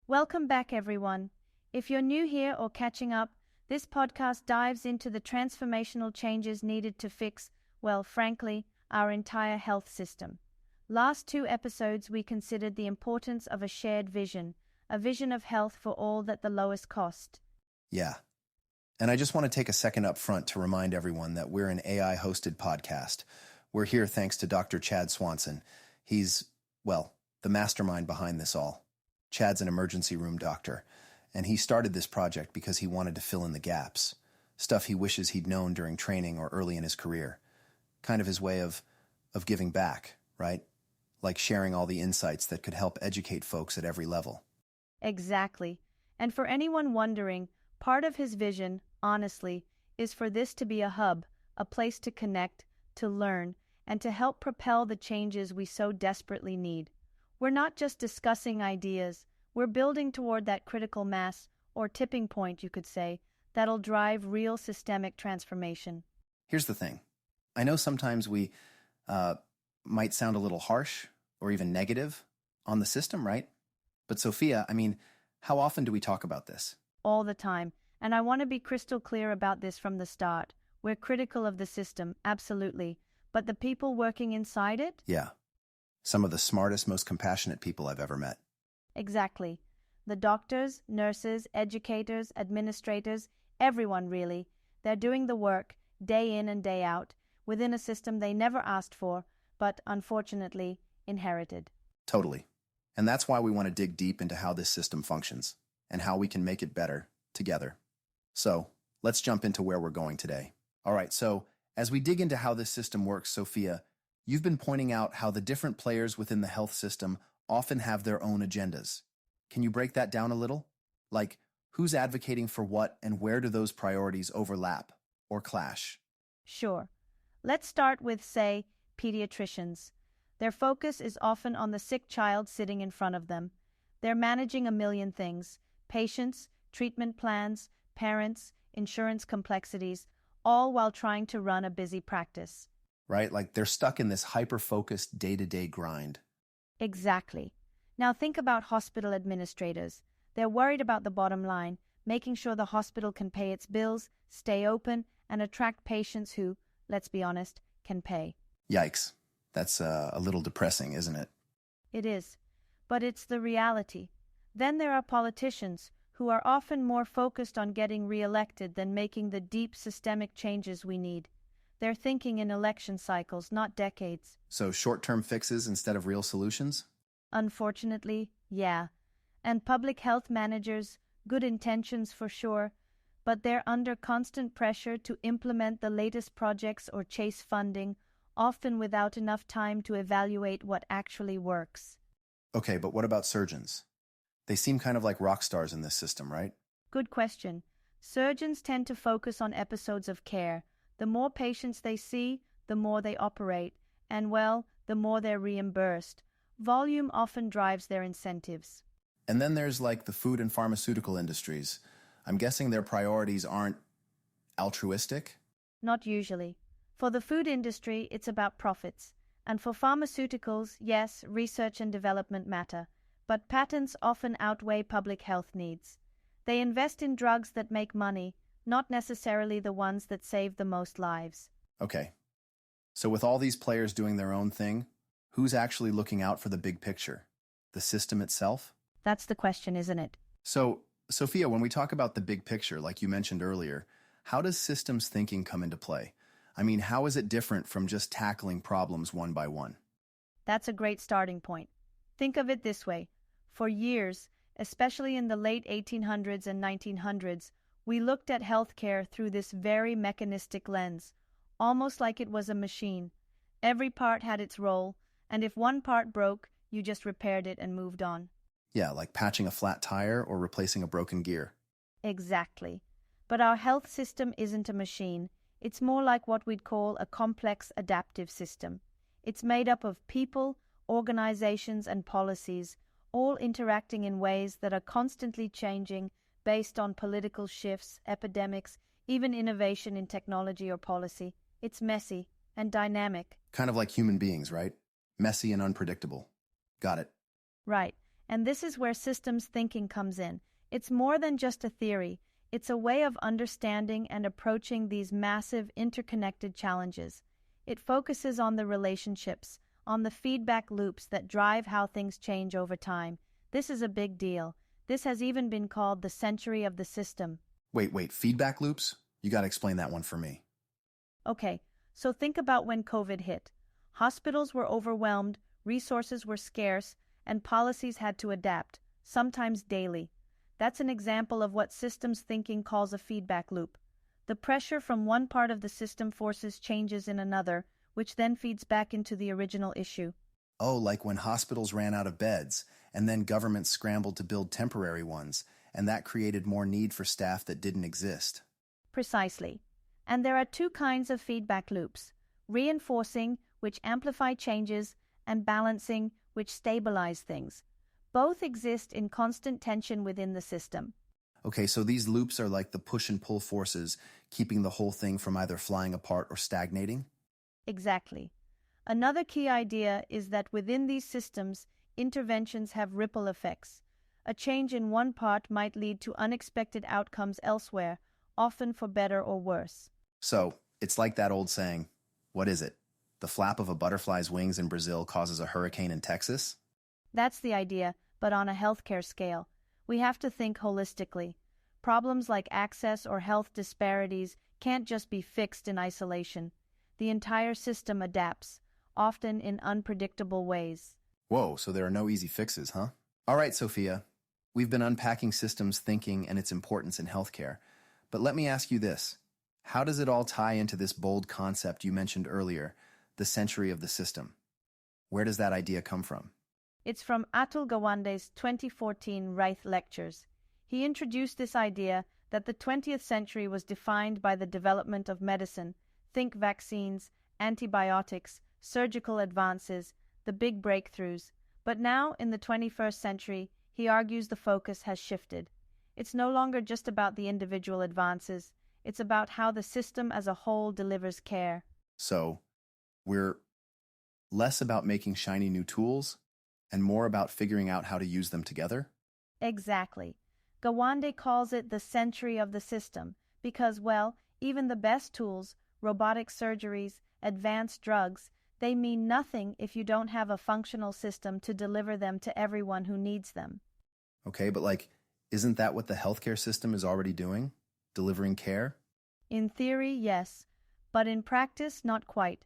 Welcome back, everyone. If you're new here or catching up, this podcast dives into the transformational changes needed to fix, well, frankly, our entire health system. Last two episodes, we considered the importance of a shared vision, a vision of health for all at the lowest cost. Yeah. And I just want to take a second up front to remind everyone that we're an AI-hosted podcast. We're here thanks to Dr. Chad Swanson. He's, well, the mastermind behind this all. Chad's an emergency room doctor, and he started this project because he wanted to fill in the gaps, stuff he wishes he'd known during training or early in his career. Kind of his way of giving back, right? Like sharing all the insights that could help educate folks at every level. Exactly. And for anyone wondering, part of his vision, honestly, is for this to be a hub, a place to connect, to learn, and to help propel the changes we so desperately need. We're not just discussing ideas, we're building toward that critical mass, or tipping point, you could say, that'll drive real systemic transformation. Here's the thing. I know sometimes we might sound a little harsh or even negative on the system, right? But Sophia, how often do we talk about this? All the time. And I want to be crystal clear about this from the start. We're critical of the system, absolutely. But the people working inside it? Yeah. Some of the smartest, most compassionate people I've ever met. Exactly. The doctors, nurses, educators, administrators, everyone really. They're doing the work, day in and day out, within a system they never asked for, but unfortunately inherited. Totally. And that's why we want to dig deep into how this system functions and how we can make it better together. So, let's jump into where we're going today. All right, so as we dig into how this system works, Sophia, you've been pointing out how the different players within the health system often have their own agendas. Can you break that down a little? Like, who's advocating for what and where do those priorities overlap or clash? Sure. Let's start with, say, pediatricians. Their focus is often on the sick child sitting in front of them. They're managing a million things: patients, treatment plans, parents, insurance complexities, all while trying to run a busy practice. Right? Like they're stuck in this hyper-focused day-to-day grind. Exactly. Now think about hospital administrators. They're worried about the bottom line, making sure the hospital can pay its bills, stay open, and attract patients who, let's be honest, can pay. Yikes. That's a little depressing, isn't it? It is. But it's the reality. Then there are politicians who are often more focused on getting re-elected than making the deep systemic changes we need. They're thinking in election cycles, not decades. So short-term fixes instead of real solutions? Unfortunately, yeah. And public health managers, good intentions for sure, but they're under constant pressure to implement the latest projects or chase funding, often without enough time to evaluate what actually works. Okay, but what about surgeons? They seem kind of like rock stars in this system, right? Good question. Surgeons tend to focus on episodes of care. The more patients they see, the more they operate, and well, the more they're reimbursed. Volume often drives their incentives. And then there's like the food and pharmaceutical industries. I'm guessing their priorities aren't altruistic? Not usually. For the food industry, it's about profits. And for pharmaceuticals, yes, research and development matter. But patents often outweigh public health needs. They invest in drugs that make money, not necessarily the ones that save the most lives. Okay. So with all these players doing their own thing, who's actually looking out for the big picture? The system itself? That's the question, isn't it? So, Sophia, when we talk about the big picture, like you mentioned earlier, how does systems thinking come into play? How is it different from just tackling problems one by one? That's a great starting point. Think of it this way. For years, especially in the late 1800s and 1900s, we looked at healthcare through this very mechanistic lens, almost like it was a machine. Every part had its role, and if one part broke, you just repaired it and moved on. Yeah, like patching a flat tire or replacing a broken gear. Exactly. But our health system isn't a machine. It's more like what we'd call a complex adaptive system. It's made up of people, organizations, and policies, all interacting in ways that are constantly changing based on political shifts, epidemics, even innovation in technology or policy. It's messy and dynamic. Kind of like human beings, right? Messy and unpredictable. Got it. Right. And this is where systems thinking comes in. It's more than just a theory, it's a way of understanding and approaching these massive interconnected challenges. It focuses on the relationships, on the feedback loops that drive how things change over time. This is a big deal. This has even been called the century of the system. Wait, feedback loops? You gotta explain that one for me. Okay, so think about when COVID hit. Hospitals were overwhelmed, resources were scarce, and policies had to adapt, sometimes daily. That's an example of what systems thinking calls a feedback loop. The pressure from one part of the system forces changes in another, which then feeds back into the original issue. Oh, like when hospitals ran out of beds, and then governments scrambled to build temporary ones, and that created more need for staff that didn't exist. Precisely. And there are two kinds of feedback loops: reinforcing, which amplify changes, and balancing, which stabilize things. Both exist in constant tension within the system. Okay, so these loops are like the push and pull forces, keeping the whole thing from either flying apart or stagnating? Exactly. Another key idea is that within these systems, interventions have ripple effects. A change in one part might lead to unexpected outcomes elsewhere, often for better or worse. So, it's like that old saying, what is it? The flap of a butterfly's wings in Brazil causes a hurricane in Texas? That's the idea, but on a healthcare scale. We have to think holistically. Problems like access or health disparities can't just be fixed in isolation. The entire system adapts, often in unpredictable ways. Whoa, so there are no easy fixes, huh? All right, Sophia. We've been unpacking systems thinking and its importance in healthcare. But let me ask you this. How does it all tie into this bold concept you mentioned earlier, the century of the system? Where does that idea come from? It's from Atul Gawande's 2014 Reith Lectures. He introduced this idea that the 20th century was defined by the development of medicine, think vaccines, antibiotics, surgical advances, the big breakthroughs. But now, in the 21st century, he argues the focus has shifted. It's no longer just about the individual advances, it's about how the system as a whole delivers care. So, we're less about making shiny new tools and more about figuring out how to use them together? Exactly. Gawande calls it the century of the system because, well, even the best tools, robotic surgeries, advanced drugs, they mean nothing if you don't have a functional system to deliver them to everyone who needs them. Okay, but isn't that what the healthcare system is already doing? Delivering care? In theory, yes, but in practice, not quite.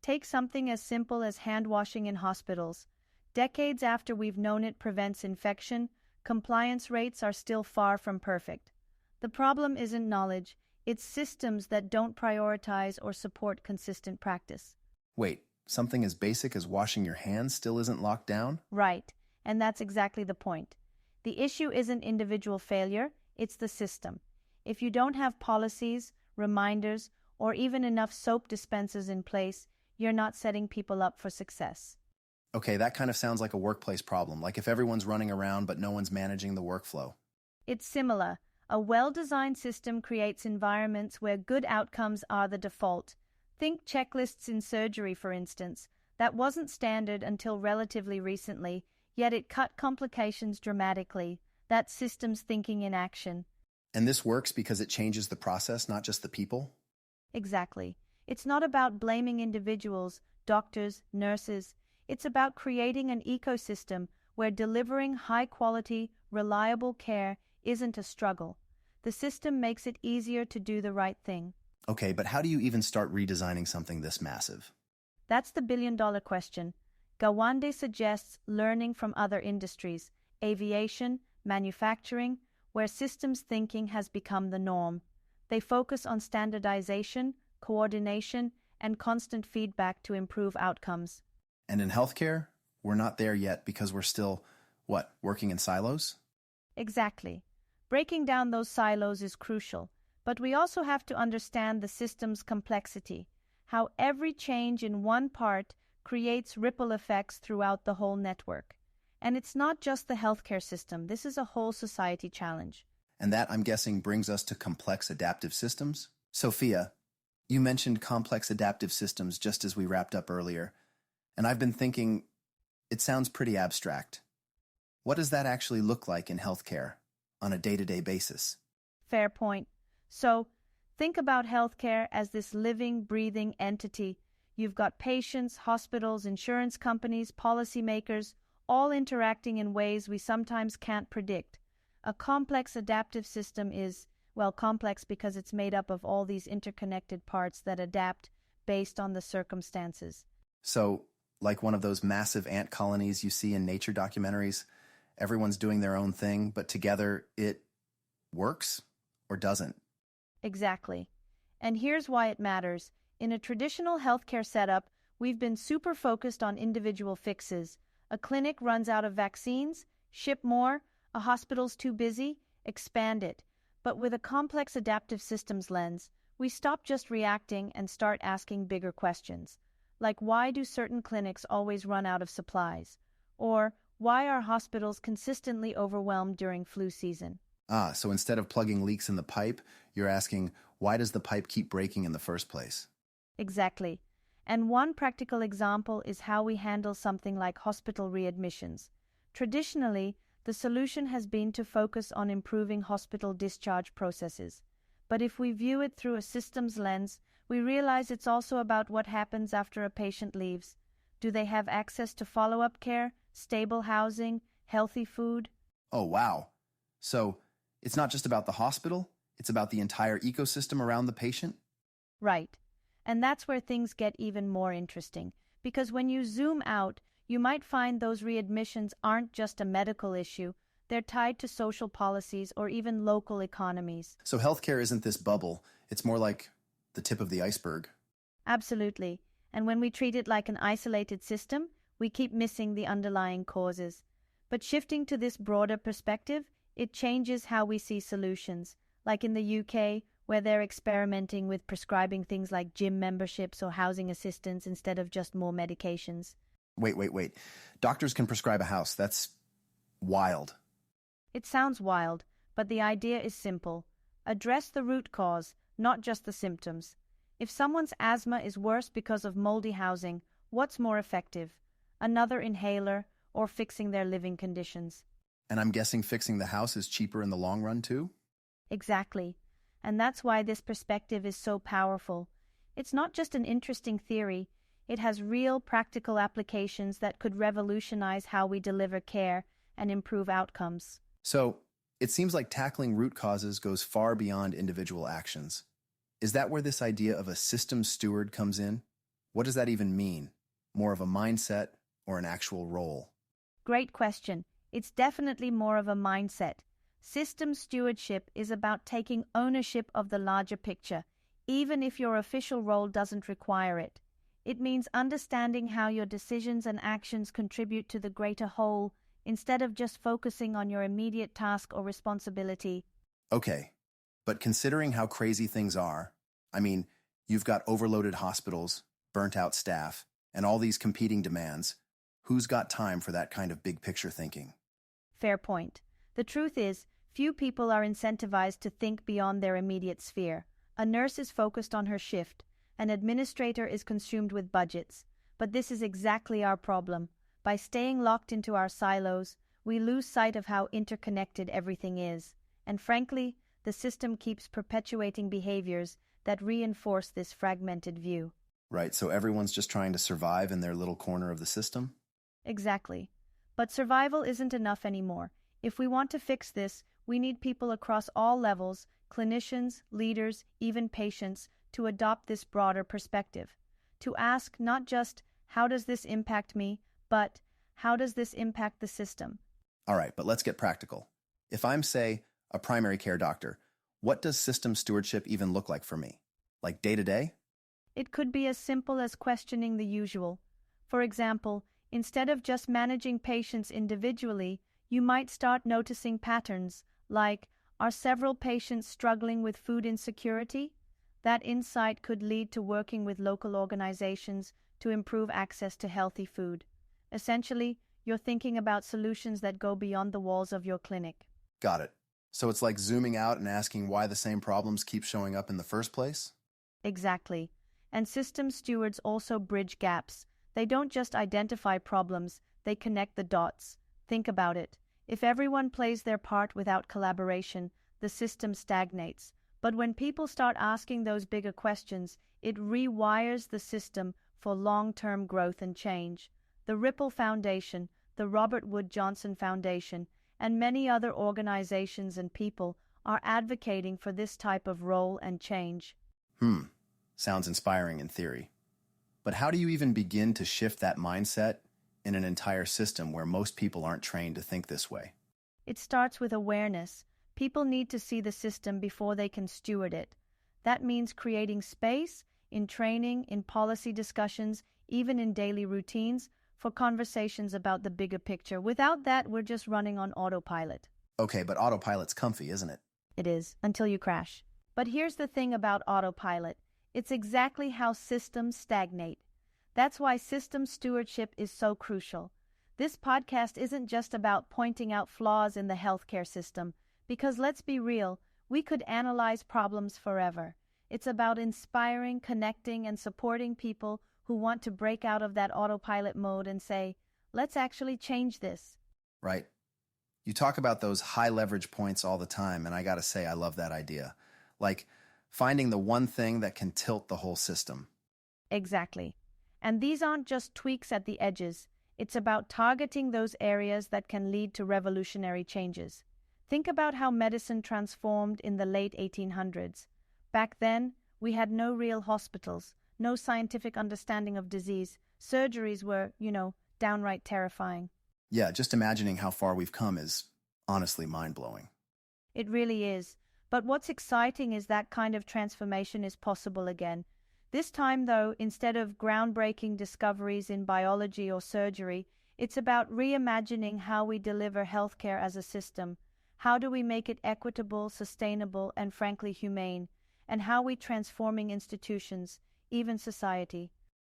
Take something as simple as hand washing in hospitals. Decades after we've known it prevents infection, compliance rates are still far from perfect. The problem isn't knowledge, it's systems that don't prioritize or support consistent practice. Wait, something as basic as washing your hands still isn't locked down? Right, and that's exactly the point. The issue isn't individual failure, it's the system. If you don't have policies, reminders, or even enough soap dispensers in place, you're not setting people up for success. Okay, that kind of sounds like a workplace problem, like if everyone's running around but no one's managing the workflow. It's similar. A well-designed system creates environments where good outcomes are the default. Think checklists in surgery, for instance. That wasn't standard until relatively recently, yet it cut complications dramatically. That's systems thinking in action. And this works because it changes the process, not just the people? Exactly. It's not about blaming individuals, doctors, nurses. It's about creating an ecosystem where delivering high-quality, reliable care isn't a struggle. The system makes it easier to do the right thing. Okay, but how do you even start redesigning something this massive? That's the billion-dollar question. Gawande suggests learning from other industries, aviation, manufacturing, where systems thinking has become the norm. They focus on standardization, coordination, and constant feedback to improve outcomes. And in healthcare, we're not there yet because we're still, working in silos? Exactly. Breaking down those silos is crucial, but we also have to understand the system's complexity, how every change in one part creates ripple effects throughout the whole network. And it's not just the healthcare system, this is a whole society challenge. And that, I'm guessing, brings us to complex adaptive systems? Sophia, you mentioned complex adaptive systems just as we wrapped up earlier, and I've been thinking, it sounds pretty abstract. What does that actually look like in healthcare on a day-to-day basis? Fair point. So, think about healthcare as this living, breathing entity. You've got patients, hospitals, insurance companies, policymakers, all interacting in ways we sometimes can't predict. A complex adaptive system is, well, complex because it's made up of all these interconnected parts that adapt based on the circumstances. So, like one of those massive ant colonies you see in nature documentaries, everyone's doing their own thing, but together it works or doesn't. Exactly. And here's why it matters. In a traditional healthcare setup, we've been super focused on individual fixes. A clinic runs out of vaccines, ship more, a hospital's too busy, expand it. But with a complex adaptive systems lens, we stop just reacting and start asking bigger questions. Like, why do certain clinics always run out of supplies? Or why are hospitals consistently overwhelmed during flu season? So instead of plugging leaks in the pipe, you're asking, why does the pipe keep breaking in the first place? Exactly. And one practical example is how we handle something like hospital readmissions. Traditionally, the solution has been to focus on improving hospital discharge processes. But if we view it through a systems lens, we realize it's also about what happens after a patient leaves. Do they have access to follow-up care, stable housing, healthy food? Oh, wow. So it's not just about the hospital, it's about the entire ecosystem around the patient? Right. And that's where things get even more interesting, because when you zoom out, you might find those readmissions aren't just a medical issue, they're tied to social policies or even local economies. So healthcare isn't this bubble, it's more like the tip of the iceberg. Absolutely. And when we treat it like an isolated system, we keep missing the underlying causes. But shifting to this broader perspective, it changes how we see solutions. Like in the UK, where they're experimenting with prescribing things like gym memberships or housing assistance instead of just more medications. Wait. Doctors can prescribe a house. That's wild. It sounds wild, but the idea is simple. Address the root cause, not just the symptoms. If someone's asthma is worse because of moldy housing, what's more effective? Another inhaler or fixing their living conditions? And I'm guessing fixing the house is cheaper in the long run, too? Exactly. And that's why this perspective is so powerful. It's not just an interesting theory, it has real practical applications that could revolutionize how we deliver care and improve outcomes. So, it seems like tackling root causes goes far beyond individual actions. Is that where this idea of a system steward comes in? What does that even mean? More of a mindset or an actual role? Great question. It's definitely more of a mindset. System stewardship is about taking ownership of the larger picture, even if your official role doesn't require it. It means understanding how your decisions and actions contribute to the greater whole, instead of just focusing on your immediate task or responsibility. Okay, but considering how crazy things are, I mean, you've got overloaded hospitals, burnt-out staff, and all these competing demands. Who's got time for that kind of big-picture thinking? Fair point. The truth is, few people are incentivized to think beyond their immediate sphere. A nurse is focused on her shift. An administrator is consumed with budgets. But this is exactly our problem. By staying locked into our silos, we lose sight of how interconnected everything is. And frankly, the system keeps perpetuating behaviors that reinforce this fragmented view. Right, so everyone's just trying to survive in their little corner of the system? Exactly. But survival isn't enough anymore. If we want to fix this, we need people across all levels, clinicians, leaders, even patients, to adopt this broader perspective. To ask not just, how does this impact me, but how does this impact the system? All right, but let's get practical. If I'm, say, a primary care doctor, what does system stewardship even look like for me? Like day to day? It could be as simple as questioning the usual. For example, instead of just managing patients individually, you might start noticing patterns, like, are several patients struggling with food insecurity? That insight could lead to working with local organizations to improve access to healthy food. Essentially, you're thinking about solutions that go beyond the walls of your clinic. Got it. So it's like zooming out and asking why the same problems keep showing up in the first place? Exactly. And system stewards also bridge gaps. They don't just identify problems, they connect the dots. Think about it. If everyone plays their part without collaboration, the system stagnates. But when people start asking those bigger questions, it rewires the system for long-term growth and change. The Ripple Foundation, the Robert Wood Johnson Foundation, and many other organizations and people are advocating for this type of role and change. Sounds inspiring in theory. But how do you even begin to shift that mindset in an entire system where most people aren't trained to think this way? It starts with awareness. People need to see the system before they can steward it. That means creating space, in training, in policy discussions, even in daily routines, for conversations about the bigger picture. Without that, we're just running on autopilot. Okay, but autopilot's comfy, isn't it? It is, until you crash. But here's the thing about autopilot. It's exactly how systems stagnate. That's why system stewardship is so crucial. This podcast isn't just about pointing out flaws in the healthcare system, because let's be real, we could analyze problems forever. It's about inspiring, connecting, and supporting people who want to break out of that autopilot mode and say, let's actually change this. Right. You talk about those high leverage points all the time, and I gotta say I love that idea. Like finding the one thing that can tilt the whole system. Exactly. And these aren't just tweaks at the edges. It's about targeting those areas that can lead to revolutionary changes. Think about how medicine transformed in the late 1800s. Back then, we had no real hospitals, no scientific understanding of disease. Surgeries were, downright terrifying. Yeah, just imagining how far we've come is honestly mind-blowing. It really is. But what's exciting is that kind of transformation is possible again. This time, though, instead of groundbreaking discoveries in biology or surgery, it's about reimagining how we deliver healthcare as a system. How do we make it equitable, sustainable, and frankly humane? And how we transforming institutions, even society.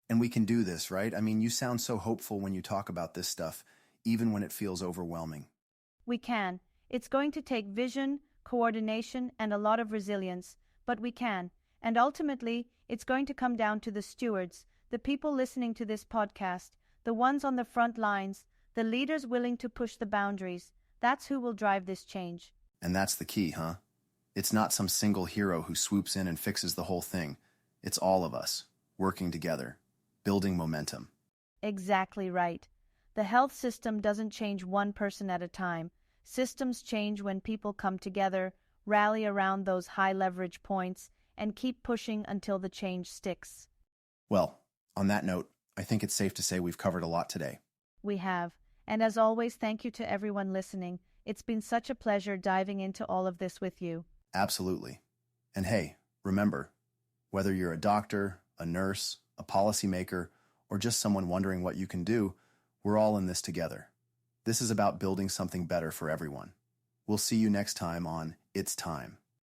And we can do this, right? I mean, you sound so hopeful when you talk about this stuff, even when it feels overwhelming. We can. It's going to take vision, coordination, and a lot of resilience, but we can. And ultimately, it's going to come down to the stewards, the people listening to this podcast, the ones on the front lines, the leaders willing to push the boundaries. That's who will drive this change. And that's the key, huh? It's not some single hero who swoops in and fixes the whole thing. It's all of us, working together, building momentum. Exactly right. The health system doesn't change one person at a time. Systems change when people come together, rally around those high leverage points, and keep pushing until the change sticks. Well, on that note, I think it's safe to say we've covered a lot today. We have. And as always, thank you to everyone listening. It's been such a pleasure diving into all of this with you. Absolutely. And hey, remember, whether you're a doctor, a nurse, a policymaker, or just someone wondering what you can do, we're all in this together. This is about building something better for everyone. We'll see you next time on It's Time.